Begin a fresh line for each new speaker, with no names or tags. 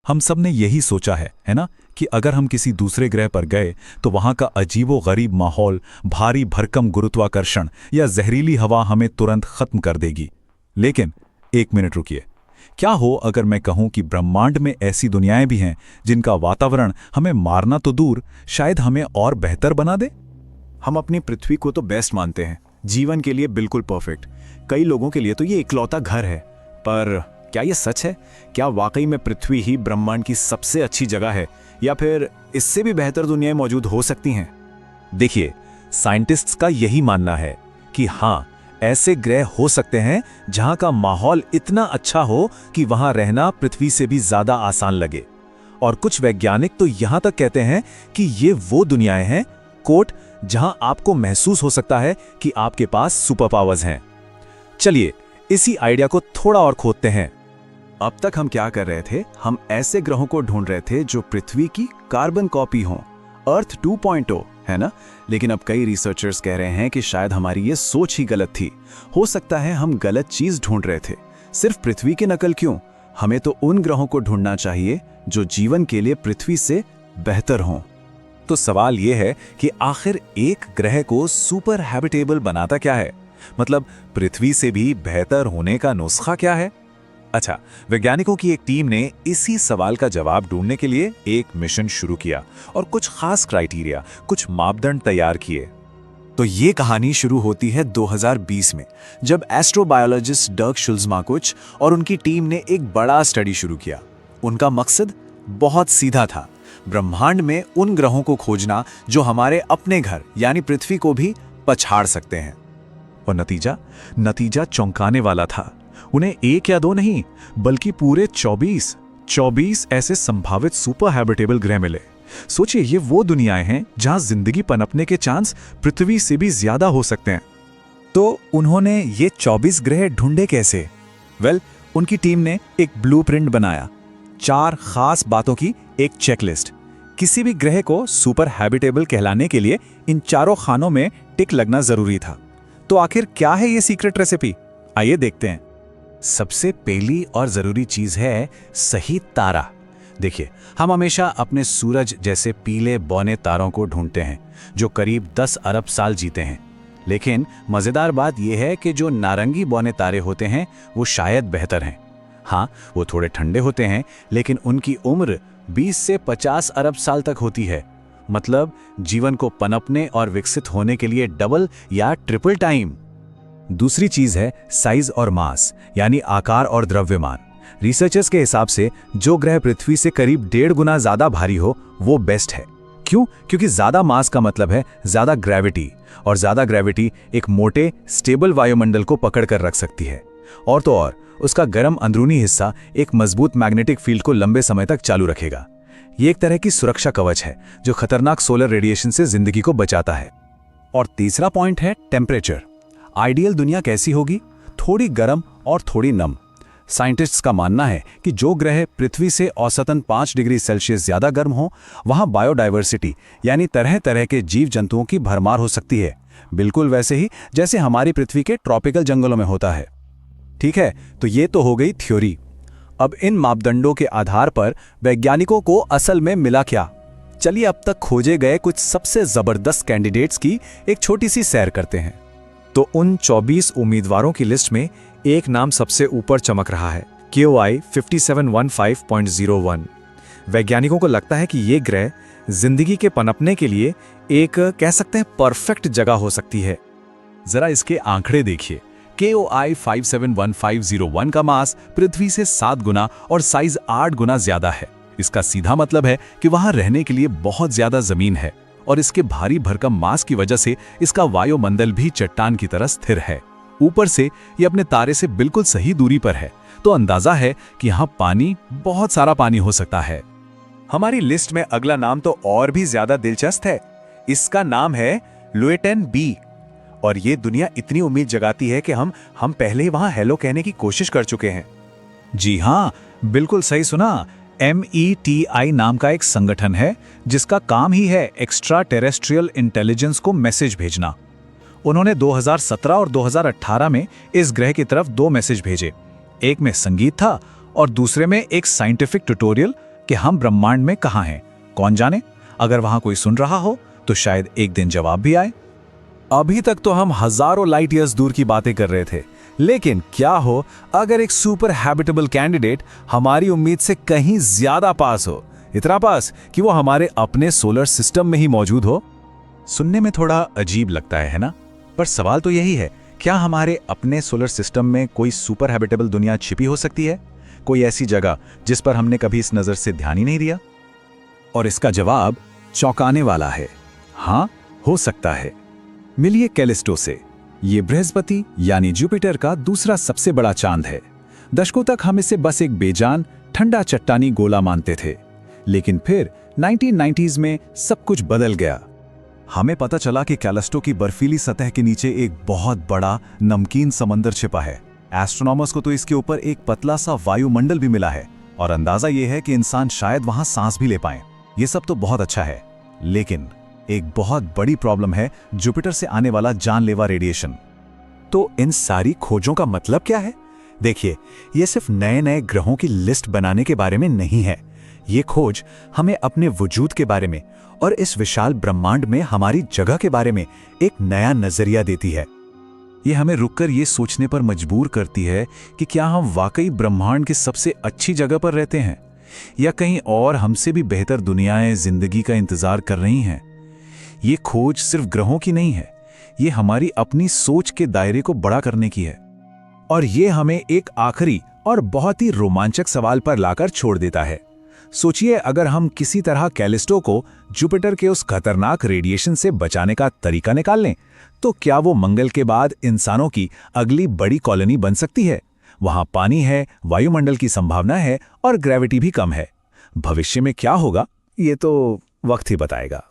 हम सब ने यही सोचा है ना, कि अगर हम किसी दूसरे ग्रह पर गए तो वहां का अजीबो-गरीब माहौल, भारी भरकम गुरुत्वाकर्षण या जहरीली हवा हमें तुरंत खत्म कर देगी। लेकिन एक मिनट रुकिए, क्या हो अगर मैं कहूं कि ब्रह्मांड में ऐसी दुनियाएं भी हैं जिनका वातावरण हमें मारना तो दूर, शायद हमें और बेहतर बना दे।
हम अपनी पृथ्वी को तो बेस्ट मानते हैं, जीवन के लिए बिल्कुल परफेक्ट। कई लोगों के लिए तो ये इकलौता घर है, पर क्या ये सच है? क्या वाकई में पृथ्वी ही ब्रह्मांड की सबसे अच्छी जगह है, या फिर इससे भी बेहतर दुनियाएं मौजूद हो सकती हैं?
देखिए, साइंटिस्ट्स का यही मानना है कि हाँ, ऐसे ग्रह हो सकते हैं जहां का माहौल इतना अच्छा हो कि वहां रहना पृथ्वी से भी ज्यादा आसान लगे। और कुछ वैज्ञानिक तो यहां तक कहते हैं कि ये वो दुनियाएं हैं, कोट, जहां आपको महसूस हो सकता है कि आपके पास सुपर पावर्स हैं। चलिए इसी आइडिया को थोड़ा और खोदते हैं।
अब तक हम क्या कर रहे थे? हम ऐसे ग्रहों को ढूंढ रहे थे जो पृथ्वी की कार्बन कॉपी हो, अर्थ 2.0, है ना? लेकिन अब कई रिसर्चर्स कह रहे हैं कि शायद हमारी ये सोच ही गलत थी। हो सकता है हम गलत चीज ढूंढ रहे थे। सिर्फ पृथ्वी की नकल क्यों, हमें तो उन ग्रहों को ढूंढना चाहिए जो जीवन के लिए पृथ्वी से बेहतर हों।
तो सवाल यह है कि आखिर एक ग्रह को सुपर हैबिटेबल बनाता क्या है? मतलब पृथ्वी से भी बेहतर होने का नुस्खा क्या है? अच्छा, वैज्ञानिकों की एक टीम ने इसी सवाल का जवाब ढूंढने के लिए एक मिशन शुरू किया और कुछ खास क्राइटेरिया, कुछ मापदंड तैयार किए।
तो ये कहानी शुरू होती है 2020 में, जब एस्ट्रोबायोलॉजिस्ट डर्क शुल्ज़मार्कुच और उनकी टीम ने एक बड़ा स्टडी शुरू किया। उनका मकसद बहुत सीधा था, ब्रह्मांड में उन ग्रहों को खोजना जो हमारे अपने घर यानी पृथ्वी को भी पछाड़ सकते हैं।
और नतीजा चौंकाने वाला था। उन्हें एक या दो नहीं, बल्कि पूरे 24 ऐसे संभावित सुपर हैबिटेबल ग्रह मिले। सोचिए, ये वो दुनियाएं हैं जहां जिंदगी पनपने के चांस पृथ्वी से भी ज्यादा हो सकते हैं।
तो उन्होंने ये 24 ग्रह ढूंढे कैसे?
उनकी टीम ने एक ब्लूप्रिंट बनाया, 4 खास बातों की एक चेकलिस्ट। किसी भी ग्रह को सुपर हैबिटेबल कहलाने के लिए इन चारों खानों में टिक लगना जरूरी था। तो आखिर क्या है ये सीक्रेट रेसिपी? आइए देखते हैं।
सबसे पहली और जरूरी चीज है सही तारा। देखिए, हम हमेशा अपने सूरज जैसे पीले बौने तारों को ढूंढते हैं जो करीब 10 अरब साल जीते हैं। लेकिन मजेदार बात यह है कि जो नारंगी बौने तारे होते हैं वो शायद बेहतर हैं। हाँ, वो थोड़े ठंडे होते हैं, लेकिन उनकी उम्र 20 से 50 अरब साल तक होती है। मतलब जीवन को पनपने और विकसित होने के लिए डबल या ट्रिपल टाइम।
दूसरी चीज है साइज और मास, यानी आकार और द्रव्यमान। रिसर्चर्स के हिसाब से जो ग्रह पृथ्वी से करीब 1.5 गुना ज्यादा भारी हो वो बेस्ट है। क्यों? क्योंकि ज्यादा मास का मतलब है ज्यादा ग्रेविटी, और ज्यादा ग्रेविटी एक मोटे स्टेबल वायुमंडल को पकड़ कर रख सकती है। और तो और उसका गर्म अंदरूनी हिस्सा एक मजबूत मैग्नेटिक फील्ड को लंबे समय तक चालू रखेगा। ये एक तरह की सुरक्षा कवच है जो खतरनाक सोलर रेडिएशन से जिंदगी को बचाता है।
और तीसरा पॉइंट है टेम्परेचर। आइडियल दुनिया कैसी होगी? थोड़ी गर्म और थोड़ी नम। साइंटिस्ट्स का मानना है कि जो ग्रह पृथ्वी से औसतन 5 डिग्री सेल्सियस ज्यादा गर्म हो, वहां बायोडाइवर्सिटी यानी तरह तरह के जीव जंतुओं की भरमार हो सकती है, बिल्कुल वैसे ही जैसे हमारी पृथ्वी के ट्रॉपिकल जंगलों में होता है। ठीक है, तो ये तो हो गई थ्योरी। अब इन मापदंडों के आधार पर वैज्ञानिकों को असल में मिला क्या? चलिए अब तक खोजे गए कुछ सबसे जबरदस्त कैंडिडेट्स की एक छोटी सी सैर करते हैं।
तो उन 24 उम्मीदवारों की लिस्ट में एक नाम सबसे ऊपर चमक रहा है, KOI 5715.01। वैज्ञानिकों को लगता है कि ये ग्रह जिंदगी के पनपने के लिए एक, कह सकते हैं, परफेक्ट जगह हो सकती है।
जरा इसके आंकड़े देखिए। KOI 571501 का मास पृथ्वी से 7 गुना और साइज 8 गुना ज्यादा है। इसका सीधा मतलब है कि वहां रहने के लिए बहुत ज्यादा जमीन है, और इसके भारी भरकम मास की वजह से इसका वायुमंडल भी चट्टान की तरह स्थिर है। ऊपर से ये अपने तारे से बिल्कुल सही दूरी पर है, तो अंदाजा है कि यहाँ पानी, बहुत सारा पानी हो सकता है।
हमारी लिस्ट में अगला नाम तो और भी ज्यादा दिलचस्प है। इसका नाम है लुएटेन बी, और ये दुनिया इतनी उम्मीद जगाती है कि हम पहले ही वहां हेलो कहने की कोशिश कर चुके हैं।
जी हाँ, बिल्कुल सही सुना। METI नाम का एक संगठन है जिसका काम ही है एक्स्ट्रा टेरेस्ट्रियल इंटेलिजेंस को मैसेज भेजना। उन्होंने 2017 और 2018 में इस ग्रह की तरफ 2 मैसेज भेजे। एक में संगीत था और दूसरे में एक साइंटिफिक ट्यूटोरियल
कि हम ब्रह्मांड में कहाँ हैं। कौन जाने, अगर वहां कोई सुन रहा हो तो शायद एक दिन जवाब भी आए।
अभी तक तो हम हजारों लाइट ईयर्स दूर की बातें कर रहे थे, लेकिन क्या हो अगर एक सुपर हैबिटेबल कैंडिडेट हमारी उम्मीद से कहीं ज्यादा पास हो, इतना पास कि वो हमारे अपने सोलर सिस्टम में ही मौजूद हो।
सुनने में थोड़ा अजीब लगता है ना? पर सवाल तो यही है, क्या हमारे अपने सोलर सिस्टम में कोई सुपर हैबिटेबल दुनिया छिपी हो सकती है? कोई ऐसी जगह जिस पर हमने कभी इस नजर से ध्यान ही नहीं दिया?
और इसका जवाब चौंकाने वाला है। हाँ, हो सकता है। मिलिए कैलिस्टो से। ये बृहस्पति यानी जुपिटर का दूसरा सबसे बड़ा चांद है। दशकों तक हम इसे बस एक बेजान ठंडा चट्टानी गोला मानते थे, लेकिन फिर 1990s में सब कुछ बदल गया। हमें पता चला कि कैलिस्टो की बर्फीली सतह के नीचे एक बहुत बड़ा नमकीन समंदर छिपा है। एस्ट्रोनॉमर्स को तो इसके ऊपर एक पतला सा वायुमंडल भी मिला है, और अंदाजा ये है कि इंसान शायद वहां सांस भी ले पाए। ये सब तो बहुत अच्छा है, लेकिन एक बहुत बड़ी प्रॉब्लम है जुपिटर से आने वाला जानलेवा रेडिएशन।
तो इन सारी खोजों का मतलब क्या है? देखिए, ये सिर्फ नए नए ग्रहों की लिस्ट बनाने के बारे में नहीं है। ये खोज हमें अपने वजूद के बारे में और इस विशाल ब्रह्मांड में हमारी जगह के बारे में एक नया नजरिया देती है।
ये हमें रुककर ये सोचने पर मजबूर करती है कि क्या हम वाकई ब्रह्मांड की सबसे अच्छी जगह पर रहते हैं, या कहीं और हमसे भी बेहतर दुनियाएं जिंदगी का इंतजार कर रही हैं। ये खोज सिर्फ ग्रहों की नहीं है, ये हमारी अपनी सोच के दायरे को बड़ा करने की है। और ये हमें एक आखिरी और बहुत ही रोमांचक सवाल पर लाकर छोड़ देता है। सोचिए, अगर हम किसी तरह कैलिस्टो को जुपिटर के उस खतरनाक रेडिएशन से बचाने का तरीका निकाल लें, तो क्या वो मंगल के बाद इंसानों की अगली बड़ी कॉलोनी बन सकती है? वहां पानी है, वायुमंडल की संभावना है और ग्रेविटी भी कम है। भविष्य में क्या होगा, ये तो वक्त ही बताएगा।